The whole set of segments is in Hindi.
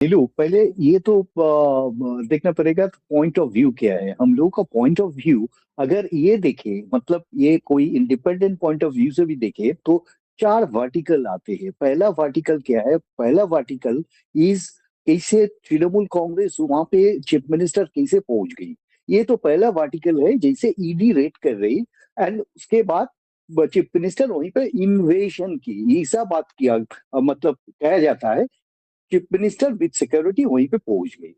नीलू, पहले ये तो देखना पड़ेगा पॉइंट ऑफ व्यू क्या है। हम लोगों का पॉइंट ऑफ व्यू अगर ये देखे, मतलब ये कोई इंडिपेंडेंट पॉइंट ऑफ व्यू से भी देखे तो चार वर्टिकल आते हैं। पहला वर्टिकल क्या है? पहला वर्टिकल इज कैसे तृणमूल कांग्रेस वहां पे चीफ मिनिस्टर कैसे पहुंच गई। ये तो पहला वर्टिकल है, जैसे ईडी रेड कर रही एंड उसके बाद चीफ मिनिस्टर वहीं पे इन्वेशन की, ऐसा बात किया, मतलब कहा जाता है चीफ मिनिस्टर विद सिक्योरिटी वहीं पे पहुंच गई,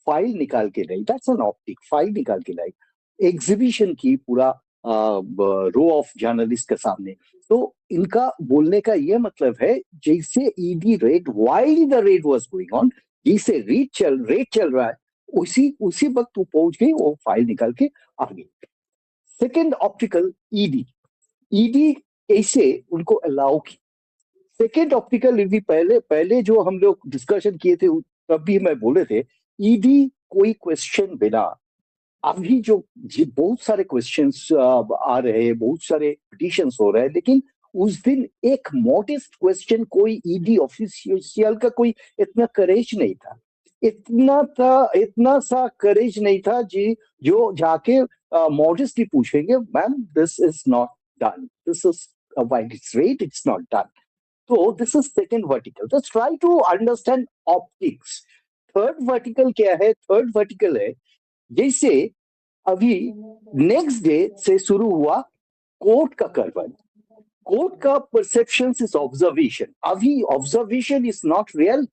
फाइल निकाल के लाई। दैट्स एन ऑप्टिक, फाइल निकाल के लाई, एग्जीबिशन की पूरा रो ऑफ जर्नलिस्ट के सामने। तो इनका बोलने का ये मतलब है जैसे ED red, while the red was going on, जैसे रेड चल रहा है, उसी उसी वक्त वो पहुंच गई, वो फाइल निकाल के आ गई। सेकेंड ऑप्टिकल, ईडी ईडी कैसे उनको अलाउ, सेकेंड ऑप्टिकल रिव्यू, पहले पहले जो हम लोग डिस्कशन किए थे तब भी मैं बोले थे ईडी कोई क्वेश्चन बिना, अभी जो बहुत सारे क्वेश्चंस आ रहे हैं, बहुत सारे पिटिशंस हो रहे हैं, लेकिन उस दिन एक मॉडेस्ट क्वेश्चन कोई ईडी ऑफिशियल का कोई इतना करेज नहीं था, इतना सा करेज नहीं था जी जो जाके मॉडेस्टली पूछेंगे ma'am this is not done, this is wide it's rate, it's not done. So this is second vertical. Just try to understand optics. Third vertical क्या है? थर्ड वर्टिकल है जैसे अभी नेक्स्ट डे से शुरू हुआ कोर्ट का करवट, कोर्ट का परसेप्शन इज ऑब्जर्वेशन। अभी observation is not real,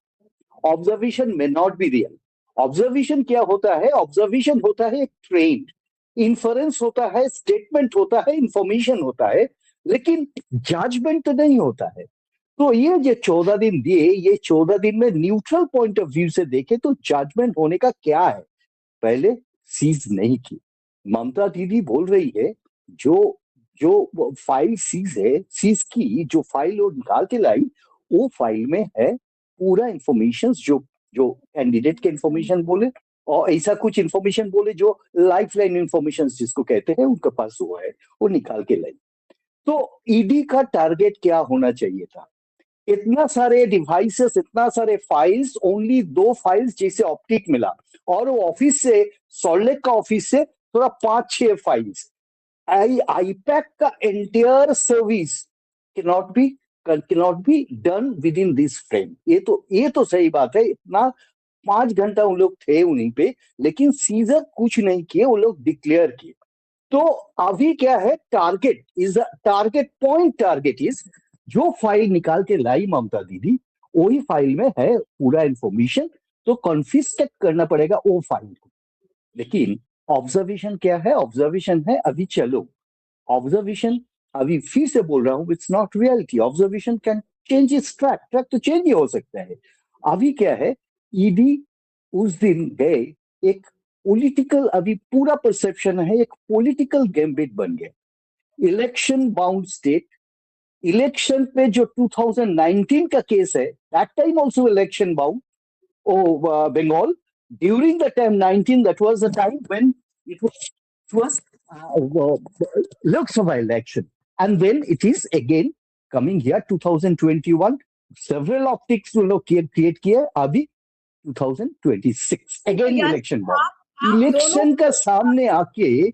observation में नॉट बी रियल। ऑब्जर्वेशन क्या होता है? ऑब्जर्वेशन होता है एक ट्रेंड, इन्फरेंस होता है, स्टेटमेंट होता है, इंफॉर्मेशन होता है, लेकिन जजमेंट तो नहीं होता है। तो ये जो 14 दिन दिए, ये 14 दिन में न्यूट्रल पॉइंट ऑफ व्यू से देखे तो जजमेंट होने का क्या है? पहले सीज नहीं की, ममता दीदी बोल रही है जो जो फाइल सीज है, सीज की जो फाइल वो निकाल के लाई, वो फाइल में है पूरा इंफॉर्मेशन, जो जो कैंडिडेट के इंफॉर्मेशन बोले और ऐसा कुछ इंफॉर्मेशन बोले जो लाइफ लाइन इंफॉर्मेशन जिसको कहते हैं उनके पास हुआ है, वो निकाल के लाई। तो ईडी का टारगेट क्या होना चाहिए था? इतना सारे डिवाइसेस, इतना सारे फाइल्स, ओनली दो फाइल्स जैसे ऑप्टिक मिला, और वो ऑफिस से, सॉल्लेक का ऑफिस से थोड़ा 5-6 फाइल्स, आईपैक का entire service cannot be done with in this frame. ये तो सही बात है, इतना 5 घंटा उन लोग थे उन्हीं पे, लेकिन सीजर कुछ नहीं किए, वो लोग डिक्लेयर किए। तो अभी क्या है? टारगेट पॉइंट, टारगेट इज जो फाइल निकाल के लाई ममता दीदी, वही फाइल में है पूरा इंफॉर्मेशन, तो कॉन्फिस्केट करना पड़ेगा वो फाइल को। लेकिन ऑब्जर्वेशन क्या है? ऑब्जर्वेशन है अभी चलो, ऑब्जर्वेशन अभी फिर से बोल रहा हूं, it's not reality. Observation can change it's track, track तो चेंज ही हो सकता है। अभी क्या है? ईडी उस दिन गए, एक पॉलिटिकल, अभी पूरा परसेप्शन है एक पॉलिटिकल गैम्बिट बन गया, इलेक्शन बाउंड स्टेट। इलेक्शन पे जो 2019 का केस है, that time also election bound, Bengal, during the time 19, that was the time when it was Lok Sabha election, and then it is again coming here 2021, several optics लोग क्रिएट किए, अभी 2026 अगेन यानी इलेक्शन बाउंड। आप दोनों इलेक्शन का सामने आके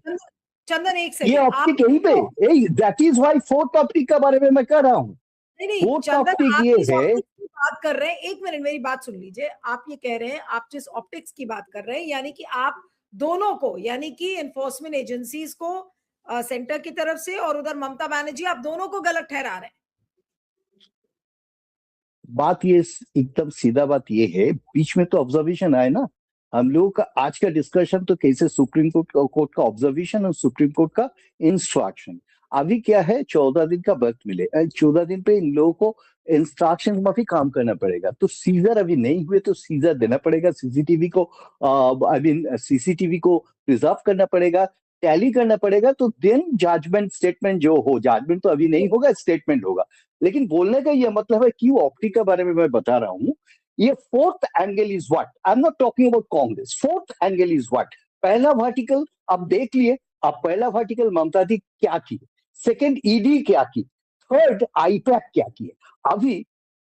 चंदन एक ये सेकंड, आप ऑप्टिक यहीं पे, that is why fourth optic के बारे में मैं कह रहा हूँ। नहीं फोर्थ चंदन, ऑप्टिक आप ये जिस है, ऑप्टिक्स की बात कर रहे हैं, एक मिनट मेरी बात सुन लीजिए। आप ये कह रहे हैं, आप जिस ऑप्टिक्स की बात कर रहे हैं, यानी कि आप दोनों को, यानी कि एनफोर्समेंट एजेंसीज को सेंटर की तरफ से और उधर ममता बनर्जी, आप दोनों को गलत ठहरा रहे हैं। बात ये एकदम सीधा बात ये है, बीच में तो ऑब्जर्वेशन आए ना। हम लोगों का आज का डिस्कशन तो कैसे सुप्रीम कोर्ट का ऑब्जर्वेशन और सुप्रीम कोर्ट का इंस्ट्रक्शन। अभी क्या है? 14 दिन का वक्त मिले, 14 दिन पे इन लोगों को इंस्ट्रक्शन में भी काम करना पड़ेगा। तो सीजर अभी नहीं हुए तो सीजर देना पड़ेगा, सीसीटीवी को, आई मीन सीसीटीवी को प्रिजर्व करना पड़ेगा, टैली करना पड़ेगा, तो देन जजमेंट, स्टेटमेंट जो हो, जजमेंट तो अभी नहीं होगा, स्टेटमेंट होगा। लेकिन बोलने का ये मतलब है क्यों ऑप्टिक के बारे में मैं बता रहा हूं। ये fourth angle is what I am not talking about Congress, fourth angle is what. पहला वर्टिकल आप देख लिए, अब पहला वर्टिकल ममता दी क्या की, सेकंड ईडी क्या की, थर्ड आईपैक क्या की। अभी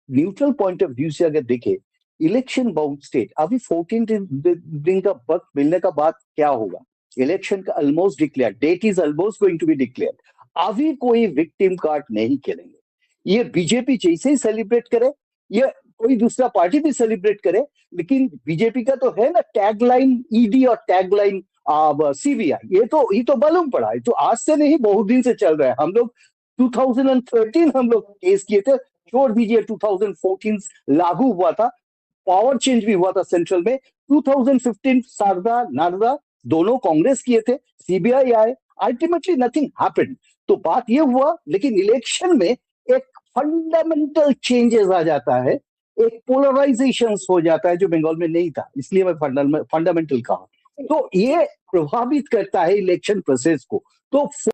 न्यूट्रल पॉइंट ऑफ व्यू से अगर देखे, इलेक्शन बाउंड स्टेट, अभी 14 दिन का वक्त मिलने का बाद क्या होगा? इलेक्शन का almost declare, date is almost going to be declare. अभी कोई विक्टिम कार्ड नहीं खेलेंगे। ये बीजेपी जैसे ही सेलिब्रेट करे, ये कोई दूसरा पार्टी भी सेलिब्रेट करे, लेकिन बीजेपी का तो है ना टैगलाइन ईडी और टैगलाइन सीबीआई, ये तो मालूम पड़ा, ये तो आज से नहीं बहुत दिन से चल रहा है। हम लोग 2013 हम लोग केस किए थे, छोड़ दीजिए 2014 लागू हुआ था, पावर चेंज भी हुआ था सेंट्रल में। 2015 शारदा नारदा दोनों कांग्रेस किए थे, सीबीआई आए, अल्टीमेटली नथिंग हैपेंड। तो बात ये हुआ, लेकिन इलेक्शन में एक फंडामेंटल चेंजेस आ जाता है, एक पोलराइजेशन हो जाता है जो बंगाल में नहीं था, इसलिए मैं फंडामेंटल कहा। तो ये प्रभावित करता है इलेक्शन प्रोसेस को। तो